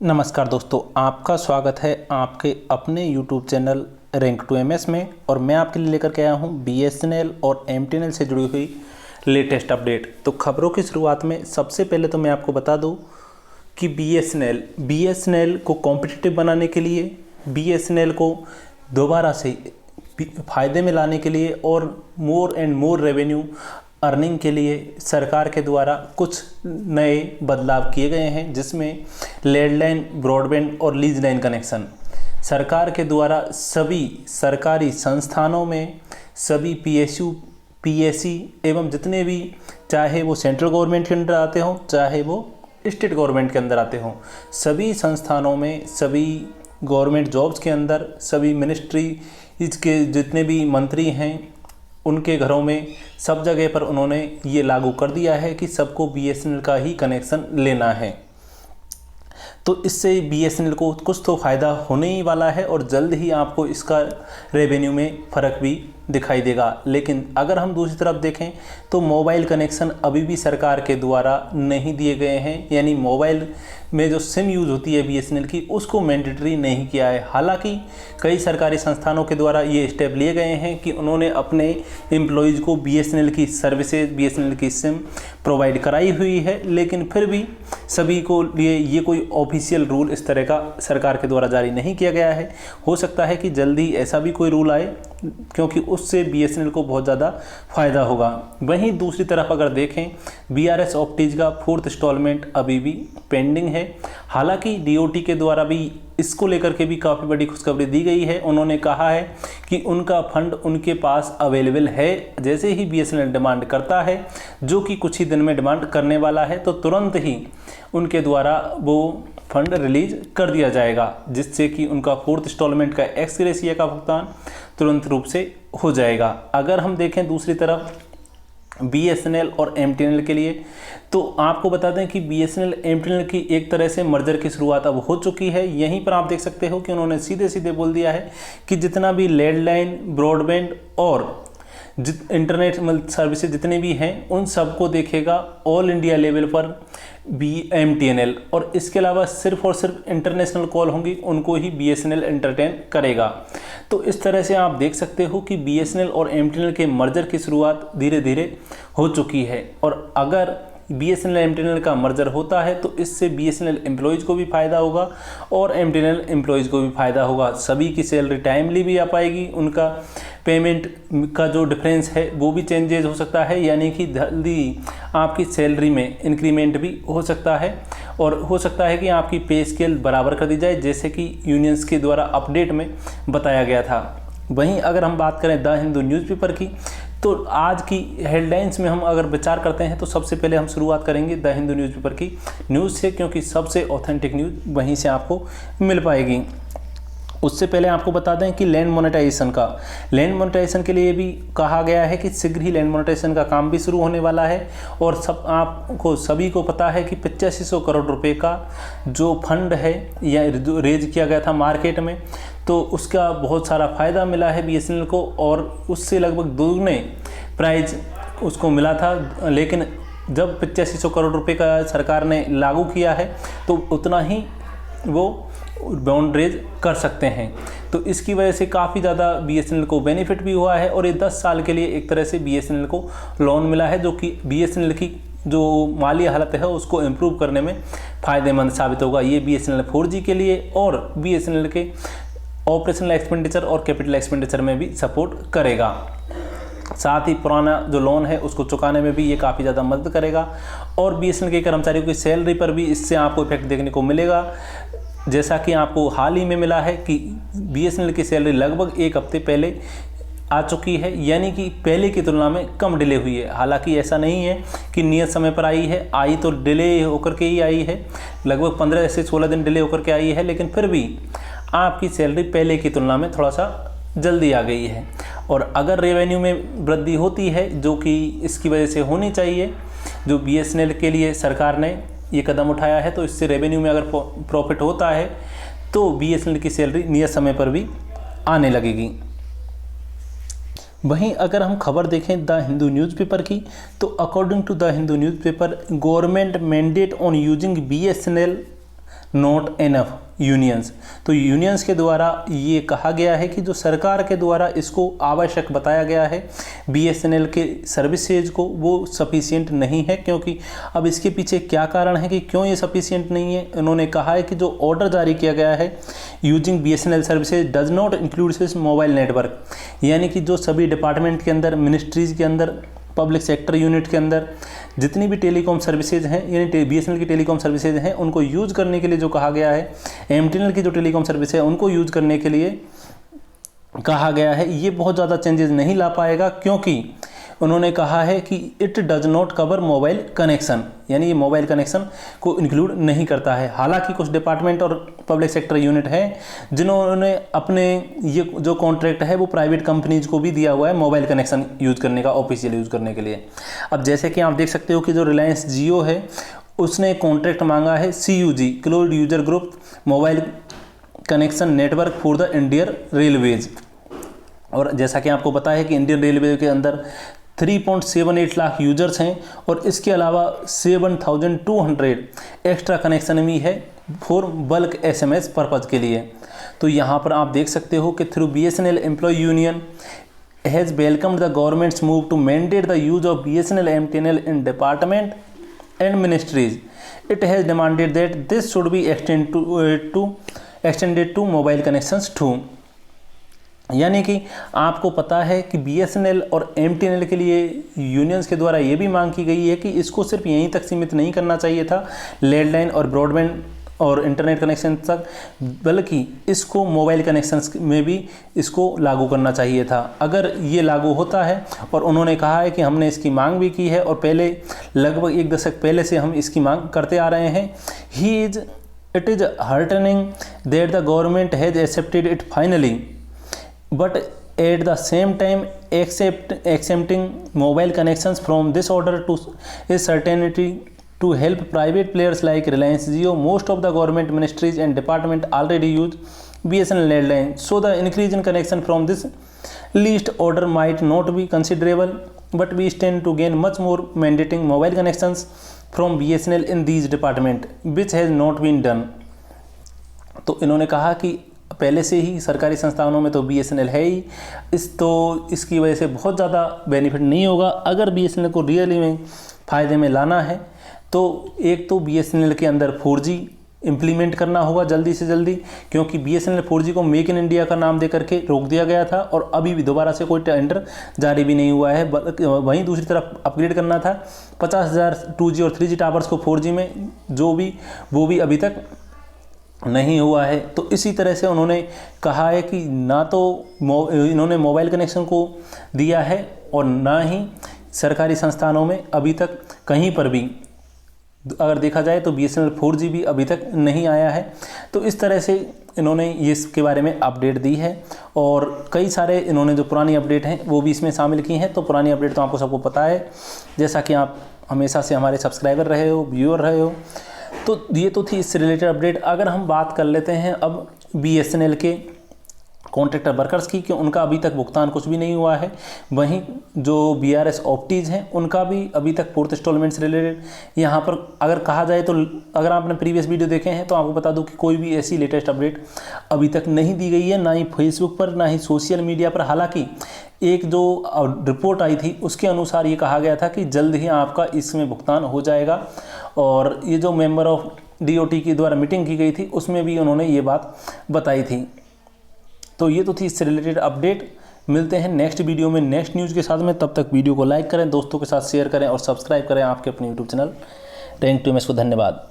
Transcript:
नमस्कार दोस्तों, आपका स्वागत है आपके अपने YouTube channel rank to MS में। और मैं आपके लिए लेकर के आया हूं BSNL और MTNL से जुड़ी हुई लेटेस्ट अपडेट। तो खबरों की शुरुआत में सबसे पहले तो मैं आपको बता दूं कि BSNL को कॉम्पिटिटिव बनाने के लिए, BSNL को दोबारा से फ़ायदे में लाने के लिए और more and more revenue earning के लिए सरकार के द्वारा कुछ नए बदलाव किए गए हैं, जिसमें लैंडलाइन, ब्रॉडबैंड और लीज लाइन कनेक्शन सरकार के द्वारा सभी सरकारी संस्थानों में, सभी PSU, PSC एवं जितने भी, चाहे वो सेंट्रल गवर्नमेंट के अंदर आते हों चाहे वो स्टेट गवर्नमेंट के अंदर आते हों, सभी संस्थानों में, सभी गवर्नमेंट जॉब्स के अंदर, सभी मिनिस्ट्री के जितने भी मंत्री हैं उनके घरों में, सब जगह पर उन्होंने ये लागू कर दिया है कि सबको BSNL का ही कनेक्शन लेना है। तो इससे BSNL को कुछ तो फ़ायदा होने ही वाला है और जल्द ही आपको इसका रेवेन्यू में फ़र्क भी दिखाई देगा। लेकिन अगर हम दूसरी तरफ देखें तो मोबाइल कनेक्शन अभी भी सरकार के द्वारा नहीं दिए गए हैं, यानी मोबाइल में जो सिम यूज़ होती है BSNL की, उसको मैंडेटरी नहीं किया है। हालांकि कई सरकारी संस्थानों के द्वारा ये स्टेप लिए गए हैं कि उन्होंने अपने एम्प्लॉयज़ को BSNL की सर्विसेज, BSNL की सिम प्रोवाइड कराई हुई है, लेकिन फिर भी सभी को लिए ये कोई ऑफिशियल रूल इस तरह का सरकार के द्वारा जारी नहीं किया गया है। हो सकता है कि जल्दी ऐसा भी कोई रूल आए, क्योंकि उससे BSNL को बहुत ज़्यादा फ़ायदा होगा। वहीं दूसरी तरफ अगर देखें, BRS ऑप्टीज का 4th इंस्टॉलमेंट अभी भी पेंडिंग है। हालांकि DOT के द्वारा भी इसको लेकर के भी काफ़ी बड़ी खुशखबरी दी गई है। उन्होंने कहा है कि उनका फंड उनके पास अवेलेबल है, जैसे ही BSNL डिमांड करता है, जो कि कुछ ही दिन में डिमांड करने वाला है, तो तुरंत ही उनके द्वारा वो फंड रिलीज कर दिया जाएगा, जिससे कि उनका 4th इंस्टॉलमेंट का एक्स ग्रेशिया का भुगतान तुरंत रूप से हो जाएगा। अगर हम देखें दूसरी तरफ BSNL और MTNL के लिए, तो आपको बता दें कि BSNL MTNL की एक तरह से मर्जर की शुरुआत अब हो चुकी है। यहीं पर आप देख सकते हो कि उन्होंने सीधे सीधे बोल दिया है कि जितना भी लैंडलाइन, ब्रॉडबैंड और इंटरनेट सर्विसेज जितने भी हैं, उन सबको देखेगा ऑल इंडिया लेवल पर MTNL, और इसके अलावा सिर्फ और सिर्फ इंटरनेशनल कॉल होंगी, उनको ही BSNL एंटरटेन करेगा। तो इस तरह से आप देख सकते हो कि BSNL और MTNL के मर्जर की शुरुआत धीरे धीरे हो चुकी है। और अगर BSNL MTNL का मर्जर होता है तो इससे BSNL एम्प्लॉयज़ को भी फ़ायदा होगा और MTNL एम्प्लॉयज़ को भी फ़ायदा होगा। सभी की सैलरी टाइमली भी आ पाएगी, उनका पेमेंट का जो डिफरेंस है वो भी चेंजेस हो सकता है, यानी कि जल्दी आपकी सैलरी में इंक्रीमेंट भी हो सकता है, और हो सकता है कि आपकी पे स्केल बराबर कर दी जाए, जैसे कि यूनियंस के द्वारा अपडेट में बताया गया था। वहीं अगर हम बात करें द हिंदू न्यूज़पेपर की, तो आज की हेडलाइंस में हम अगर विचार करते हैं तो सबसे पहले हम शुरुआत करेंगे द हिंदू न्यूज़पेपर की न्यूज़ से, क्योंकि सबसे ऑथेंटिक न्यूज़ वहीं से आपको मिल पाएगी। उससे पहले आपको बता दें कि लैंड मोनेटाइजेशन के लिए भी कहा गया है कि शीघ्र ही लैंड मोनेटाइजेशन का काम भी शुरू होने वाला है। और सभी को पता है कि 8500 करोड़ रुपए का जो फंड है या रेज किया गया था मार्केट में, तो उसका बहुत सारा फ़ायदा मिला है BSNL को, और उससे लगभग दोगुने प्राइज उसको मिला था। लेकिन जब 8500 करोड़ रुपए का सरकार ने लागू किया है तो उतना ही वो बॉन्ड रेज कर सकते हैं। तो इसकी वजह से काफ़ी ज़्यादा BSNL को बेनिफिट भी हुआ है, और ये 10 साल के लिए एक तरह से BSNL को लोन मिला है, जो कि BSNL की जो माली हालत है उसको इम्प्रूव करने में फ़ायदेमंद साबित होगा। ये BSNL 4G के लिए और BSNL के ऑपरेशनल एक्सपेंडिचर और कैपिटल एक्सपेंडिचर में भी सपोर्ट करेगा। साथ ही पुराना जो लोन है उसको चुकाने में भी ये काफ़ी ज़्यादा मदद करेगा, और BSNL के कर्मचारियों की सैलरी पर भी इससे आपको इफेक्ट देखने को मिलेगा। जैसा कि आपको हाल ही में मिला है कि BSNL की सैलरी लगभग एक हफ्ते पहले आ चुकी है, यानी कि पहले की तुलना में कम डिले हुई है। हालांकि ऐसा नहीं है कि नियत समय पर आई तो डिले होकर के ही आई है, लगभग 15 से 16 दिन डिले होकर के आई है, लेकिन फिर भी आपकी सैलरी पहले की तुलना में थोड़ा सा जल्दी आ गई है। और अगर रेवेन्यू में वृद्धि होती है, जो कि इसकी वजह से होनी चाहिए, जो BSNL के लिए सरकार ने ये कदम उठाया है, तो इससे रेवेन्यू में अगर प्रॉफिट होता है तो BSNL की सैलरी नियत समय पर भी आने लगेगी। वहीं अगर हम खबर देखें द हिंदू न्यूज़पेपर की, तो according to the Hindu newspaper, government mandate on using BSNL not enough unions. तो यूनियंस के द्वारा ये कहा गया है कि जो सरकार के द्वारा इसको आवश्यक बताया गया है बीएसएनएल के सर्विसेज को, वो सफिशिएंट नहीं है। क्योंकि अब इसके पीछे क्या कारण है कि क्यों ये सफिशिएंट नहीं है। उन्होंने कहा है कि जो ऑर्डर जारी किया गया है using BSNL services does not include this mobile network, यानी कि जो सभी डिपार्टमेंट के अंदर, मिनिस्ट्रीज़ के अंदर, पब्लिक सेक्टर यूनिट के अंदर जितनी भी टेलीकॉम सर्विसेज हैं, यानी बीएसएनएल की टेलीकॉम सर्विसेज हैं, उनको यूज़ करने के लिए जो कहा गया है, एमटीएनएल की जो टेलीकॉम सर्विस है उनको यूज़ करने के लिए कहा गया है, ये बहुत ज़्यादा चेंजेस नहीं ला पाएगा। क्योंकि उन्होंने कहा है कि it does not cover mobile connection, यानी ये मोबाइल कनेक्शन को इंक्लूड नहीं करता है। हालांकि कुछ डिपार्टमेंट और पब्लिक सेक्टर यूनिट है जिन्होंने अपने ये जो कॉन्ट्रैक्ट है वो प्राइवेट कंपनीज को भी दिया हुआ है मोबाइल कनेक्शन यूज़ करने का, ऑफिशियल यूज़ करने के लिए। अब जैसे कि आप देख सकते हो कि जो रिलायंस जियो है उसने कॉन्ट्रैक्ट मांगा है CUG, closed user group mobile connection network for the Indian railways. और जैसा कि आपको पता है कि इंडियन रेलवे के अंदर 3.78 लाख यूजर्स हैं और इसके अलावा 7,200 एक्स्ट्रा कनेक्शन भी है फॉर बल्क SMS पर्पज़ के लिए। तो यहाँ पर आप देख सकते हो कि through BSNL employ union has welcomed the government's move to mandate the use of BSNL MTNL in department and ministries. It has demanded that this should be extended to mobile connections too. यानी कि आपको पता है कि BSNL और MTNL के लिए unions के द्वारा ये भी मांग की गई है कि इसको सिर्फ यहीं तक सीमित नहीं करना चाहिए था, लैंडलाइन और ब्रॉडबैंड और इंटरनेट कनेक्शन तक, बल्कि इसको मोबाइल कनेक्शंस में भी इसको लागू करना चाहिए था। अगर ये लागू होता है, और उन्होंने कहा है कि हमने इसकी मांग भी की है और पहले लगभग 1 दशक पहले से हम इसकी मांग करते आ रहे हैं। It is heartening that the government has accepted it finally, but at the same time exempting mobile connections from this order to is certainty to help private players like Reliance Jio. Most of the government ministries and department already use BSNL landline, so the increase in connection from this least order might not be considerable, but we stand to gain much more mandating mobile connections from BSNL in these department, which has not been done। तो इन्होंने कहा कि पहले से ही सरकारी संस्थानों में तो BSNL है ही, इसकी वजह से बहुत ज़्यादा बेनिफिट नहीं होगा। अगर BSNL को रियली में फ़ायदे में लाना है तो एक तो BSNL के अंदर 4G इम्प्लीमेंट करना होगा जल्दी से जल्दी, क्योंकि BSNL 4G को मेक इन इंडिया का नाम दे करके रोक दिया गया था और अभी भी दोबारा से कोई टेंडर जारी भी नहीं हुआ है। वहीं दूसरी तरफ अपग्रेड करना था 50,000 2G और 3G टावर्स को 4G में, वो भी अभी तक नहीं हुआ है। तो इसी तरह से उन्होंने कहा है कि ना तो इन्होंने मोबाइल कनेक्शन को दिया है और ना ही सरकारी संस्थानों में अभी तक कहीं पर भी अगर देखा जाए तो BSNL 4G भी अभी तक नहीं आया है। तो इस तरह से इन्होंने ये इसके बारे में अपडेट दी है और कई सारे इन्होंने जो पुरानी अपडेट हैं वो भी इसमें शामिल की हैं। तो पुरानी अपडेट तो आपको सबको पता है, जैसा कि आप हमेशा से हमारे सब्सक्राइबर रहे हो, व्यूअर रहे हो। तो ये तो थी इससे रिलेटेड अपडेट। अगर हम बात कर लेते हैं अब BSNL के कॉन्ट्रैक्टर वर्कर्स की, कि उनका अभी तक भुगतान कुछ भी नहीं हुआ है। वहीं जो BRS ऑप्टीज हैं उनका भी अभी तक 4th इंस्टॉलमेंट से रिलेटेड यहाँ पर अगर कहा जाए तो, अगर आपने प्रीवियस वीडियो देखे हैं तो आपको बता दूं कि कोई भी ऐसी लेटेस्ट अपडेट अभी तक नहीं दी गई है, ना ही फेसबुक पर ना ही सोशल मीडिया पर। हालांकि एक जो रिपोर्ट आई थी उसके अनुसार ये कहा गया था कि जल्द ही आपका इसमें भुगतान हो जाएगा। और ये जो मेंबर ऑफ DOT के द्वारा मीटिंग की गई थी उसमें भी उन्होंने ये बात बताई थी। तो ये तो थी इससे रिलेटेड अपडेट। मिलते हैं नेक्स्ट वीडियो में नेक्स्ट न्यूज़ के साथ में। तब तक वीडियो को लाइक करें, दोस्तों के साथ शेयर करें और सब्सक्राइब करें आपके अपने YouTube channel rank to MS को। धन्यवाद।